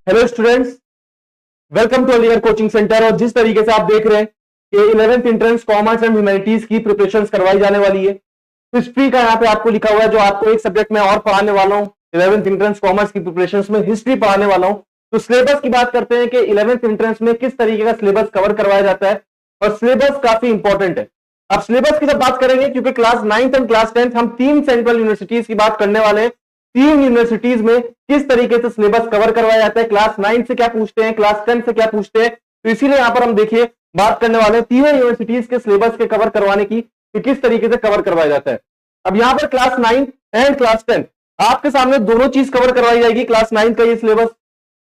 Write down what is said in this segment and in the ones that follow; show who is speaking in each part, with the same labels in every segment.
Speaker 1: Hello students, welcome to अलियर coaching centre. और जिस तरीके से आप देख रहे हैं कि 11th entrance commerce and humanities की प्रिपरेशंस करवाई जाने वाली है। हिस्ट्री का यहाँ पे आपको लिखा हुआ है, जो आपको एक सब्जेक्ट में और पढ़ाने वाला हूँ। 11th एंट्रेंस कॉमर्स की प्रिपरेशंस में हिस्ट्री पढ़ाने वाला हूँ। तो सिलेबस की बात करते हैं कि 11th एंट्रेंस में किस तरीके का सिलेबस कवर करवाया जाता है, और सिलेबस काफी इंपॉर्टेंट है। अब सिलेबस की जब बात करेंगे, क्योंकि class 9th and class 10th हम 3 सेंट्रल यूनिवर्सिटीज की बात करने वाले हैं। 3 यूनिवर्सिटीज में किस तरीके से सिलेबस कवर करवाया जाता है, क्लास 9 से क्या पूछते हैं, क्लास 10 से क्या पूछते हैं। तो इसीलिए यहां पर हम देखिए बात करने वाले हैं तीनों यूनिवर्सिटीज के सिलेबस के कवर करवाने की, कि किस तरीके से कवर करवाया जाता है। अब यहां पर क्लास 9 एंड क्लास 10 आपके सामने दोनों चीज कवर करवाई जाएगी। क्लास 9 का ये सिलेबस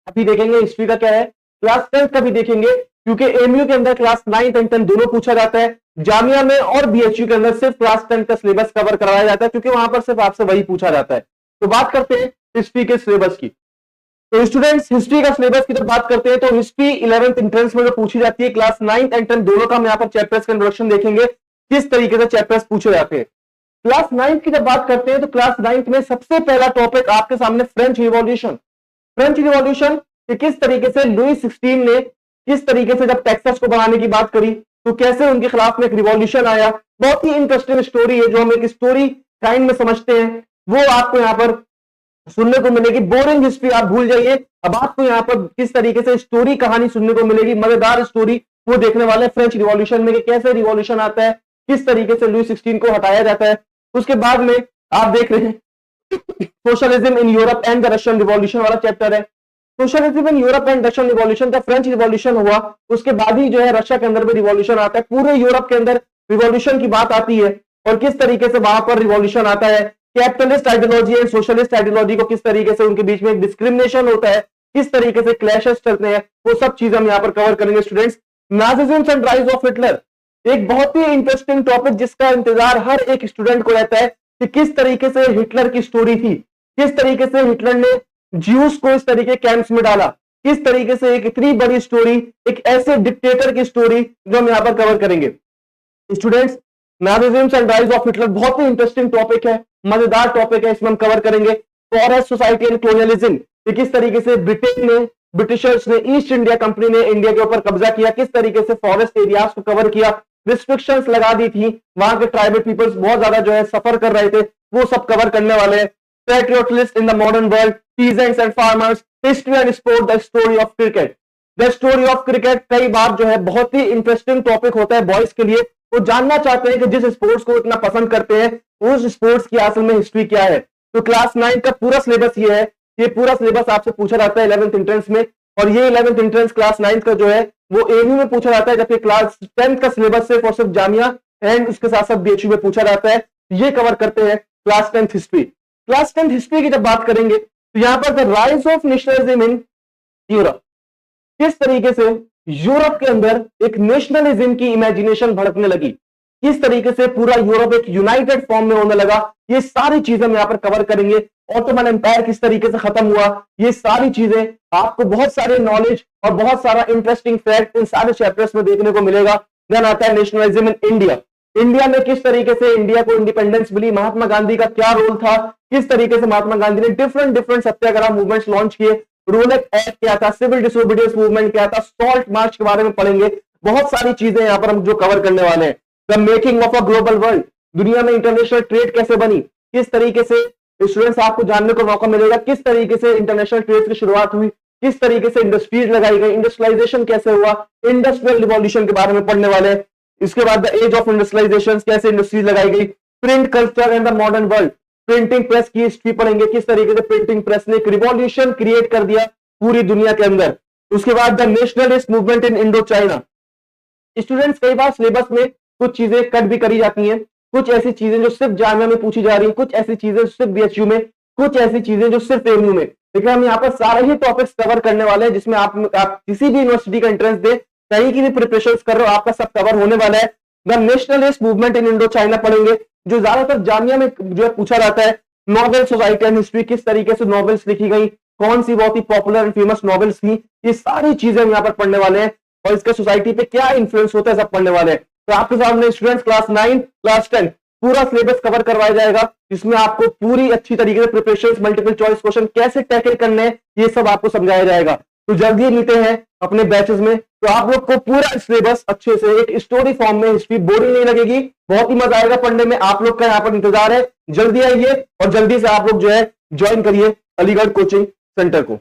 Speaker 1: अभी देखेंगे, हिस्ट्री का क्या है, क्लास 10 का भी देखेंगे, क्योंकि एमयू के अंदर क्लास 9 एंड 10 दोनों पूछा जाता है। जामिया में और बीएचयू के अंदर सिर्फ क्लास 10 का सिलेबस कवर करवाया जाता है, क्योंकि वहां पर सिर्फ आपसे वही पूछा जाता है। तो बात करते हैं हिस्ट्री के सिलेबस की। तो स्टूडेंट्स, हिस्ट्री का सिलेबस की जब बात करते हैं तो हिस्ट्री 11th एंट्रेंस में जो पूछी जाती है, क्लास 9 एंड 10 दोनों का हम यहाँ पर चैप्टर्स का इंट्रोडक्शन देखेंगे, किस तरीके से चैप्टर्स पूछे जाते हैं। क्लास 9 की जब बात करते हैं तो क्लास 9 में सबसे पहला टॉपिक आपके सामने फ्रेंच रिवॉल्यूशन। फ्रेंच रिवॉल्यूशन कि किस तरीके से लुई 16 ने किस तरीके से जब टेक्सास को बनाने की बात करी, तो कैसे उनके खिलाफ में एक रिवॉल्यूशन आया। बहुत ही इंटरेस्टिंग स्टोरी है, जो हम एक स्टोरी काइंड में समझते हैं, वो आपको यहाँ पर सुनने को मिलेगी। बोरिंग हिस्ट्री आप भूल जाइए, अब आपको यहाँ पर किस तरीके से स्टोरी कहानी सुनने को मिलेगी, मजेदार स्टोरी वो देखने वाले हैं फ्रेंच रिवॉल्यूशन में, कि कैसे रिवॉल्यूशन आता है, किस तरीके से लुई 16 को हटाया जाता है। उसके बाद में आप देख रहे हैं socialism in Europe and the Russian revolution वाला चैप्टर है। Socialism in Europe and Russian revolution का फ्रेंच रिवॉल्यूशन हुआ, उसके बाद ही जो है रशिया के अंदर भी रिवॉल्यूशन आता है। पूरे यूरोप के अंदर रिवॉल्यूशन की बात आती है, और किस तरीके से वहां पर रिवॉल्यूशन आता है। Capitalist ideology and socialist ideology को किस तरीके से उनके बीच में एक डिस्क्रिमिनेशन होता है, किस तरीके से क्लैशेस चलते हैं, वो सब चीज हम यहाँ पर कवर करेंगे students. Nazism and rise of Hitler, एक बहुत ही इंटरेस्टिंग टॉपिक जिसका इंतजार हर एक स्टूडेंट को रहता है, कि किस तरीके से हिटलर की स्टोरी थी, किस तरीके से हिटलर ने ज्यूस को इस तरीके कैंप्स में डाला, किस तरीके से एक इतनी बड़ी स्टोरी, एक ऐसे डिक्टेटर की स्टोरी जो हम यहाँ पर कवर करेंगे students. Nazism and rise of Hitler बहुत ही इंटरेस्टिंग टॉपिक है, मजेदार टॉपिक है, इसमें हम कवर करेंगे। फॉरेस्ट सोसाइटी एंड कॉलोनियलिज्म, किस तरीके से ब्रिटिशर्स ने, ईस्ट इंडिया कंपनी ने इंडिया के ऊपर कब्जा किया, किस तरीके से फॉरेस्ट एरियाज को कवर किया, रिस्ट्रिक्शंस लगा दी थी, वहां के ट्राइबल पीपल्स बहुत ज्यादा जो है सफर कर रहे थे, वो सब कवर करने वाले हैं। Patriotist in the modern world, peasants and farmers, history and sport, the story of cricket. The story of cricket कई बार जो है बहुत ही इंटरेस्टिंग टॉपिक होता है बॉयज के लिए। वो जानना चाहते हैं कि जिस स्पोर्ट्स को इतना पसंद करते हैं उस स्पोर्ट्स की असल में हिस्ट्री क्या है। तो क्लास 9 का पूरा सिलेबस ये है, ये पूरा सिलेबस आपसे पूछा जाता है 11th एंट्रेंस में, और ये 11th एंट्रेंस क्लास 9 का जो है वो एमयू में पूछा जाता है, जबकि क्लास 10 का सिलेबस सिर्फ और सिर्फ जामिया एंड उसके साथ साथ बीएचयू में पूछा जाता है। ये कवर करते हैं क्लास 10 हिस्ट्री। क्लास 10 हिस्ट्री की जब बात करेंगे तो यहां पर the rise of nationalism in Europe, किस तरीके से यूरोप के अंदर एक नेशनलिज्म की इमेजिनेशन भड़कने लगी, किस तरीके से पूरा यूरोप एक यूनाइटेड फॉर्म में होने लगा, ये सारी चीजें हम यहाँ पर कवर करेंगे। ऑटोमन एम्पायर किस तरीके से खत्म हुआ, ये सारी चीजें आपको बहुत सारे नॉलेज और बहुत सारा इंटरेस्टिंग फैक्ट इन सारे चैप्टर्स में देखने को मिलेगा। देन आता है नेशनलिज्म इन इंडिया, इंडिया में किस तरीके से इंडिया को इंडिपेंडेंस मिली, महात्मा गांधी का क्या रोल था, किस तरीके से महात्मा गांधी ने डिफरेंट सत्याग्रह मूवमेंट्स लॉन्च किए, रोलेट एक्ट क्या था, सिविल डिसोबीडियंस मूवमेंट क्या था, सॉल्ट मार्च के बारे में पढ़ेंगे। बहुत सारी चीजें यहाँ पर हम जो कवर करने वाले हैं। The making of a global world, दुनिया में इंटरनेशनल ट्रेड कैसे बनी, किस तरीके से स्टूडेंट्स आपको जानने को मौका मिलेगा, किस तरीके से इंटरनेशनल ट्रेड की शुरुआत हुई, किस तरीके से इंडस्ट्रीज लगाई गई, इंडस्ट्रियलाइजेशन कैसे हुआ, इंडस्ट्रियल रिवॉल्यूशन के बारे में पढ़ने वाले हैं। इसके बाद द एज ऑफ इंडस्ट्रियलाइजेशन, कैसे इंडस्ट्रीज लगाई गई, print culture and the modern world, printing press की हिस्ट्री पढ़ेंगे, किस तरीके से प्रिंटिंग प्रेस ने एक रिवॉल्यूशन क्रिएट कर दिया पूरी दुनिया के अंदर। उसके बाद the nationalist movement in Indo China. Students, कई बार सिलेबस में कुछ चीजें कट भी करी जाती हैं, कुछ ऐसी चीजें जो सिर्फ जामिया में पूछी जा रही है, कुछ ऐसी चीजें सिर्फ बीएचयू में, कुछ ऐसी चीजें जो सिर्फ एमयू में। लेकिन हम यहाँ पर सारे ही टॉपिक्स कवर करने वाले हैं, जिसमें आप किसी भी यूनिवर्सिटी का एंट्रेंस दे, कहीं की भी प्रिपरेशन कर रहे हो, आपका सब कवर होने वाला है। The nationalist movement in Indo China पढ़ेंगे, जो ज्यादातर जामिया में जो है पूछा जाता है। नॉवेल सोसाइटी एंड हिस्ट्री, किस तरीके से नॉवेल्स लिखी गई, कौन सी बहुत ही पॉपुलर एंड फेमस नॉवेल्स थी, ये सारी चीजें हम यहाँ पर पढ़ने वाले हैं, और इसका सोसाइटी पे क्या इंफ्लुएंस होता है सब पढ़ने वाले हैं। तो आपके सामने स्टूडेंट्स क्लास 9 क्लास 10 पूरा सिलेबस कवर करवाया जाएगा, जिसमें आपको पूरी अच्छी तरीके से प्रिपरेशन, मल्टीपल चॉइस क्वेश्चन कैसे टैकल करने हैं, ये सब आपको समझाया जाएगा। तो जल्दी मिलते हैं अपने बैचेस में। तो आप लोग को पूरा सिलेबस अच्छे से एक स्टोरी फॉर्म में, हिस्ट्री बोरिंग नहीं लगेगी, बहुत ही मजा आएगा पढ़ने में। आप लोग का यहाँ पर इंतजार है, जल्दी आइए और जल्दी से आप लोग जो है ज्वाइन करिए अलीगढ़ कोचिंग सेंटर को।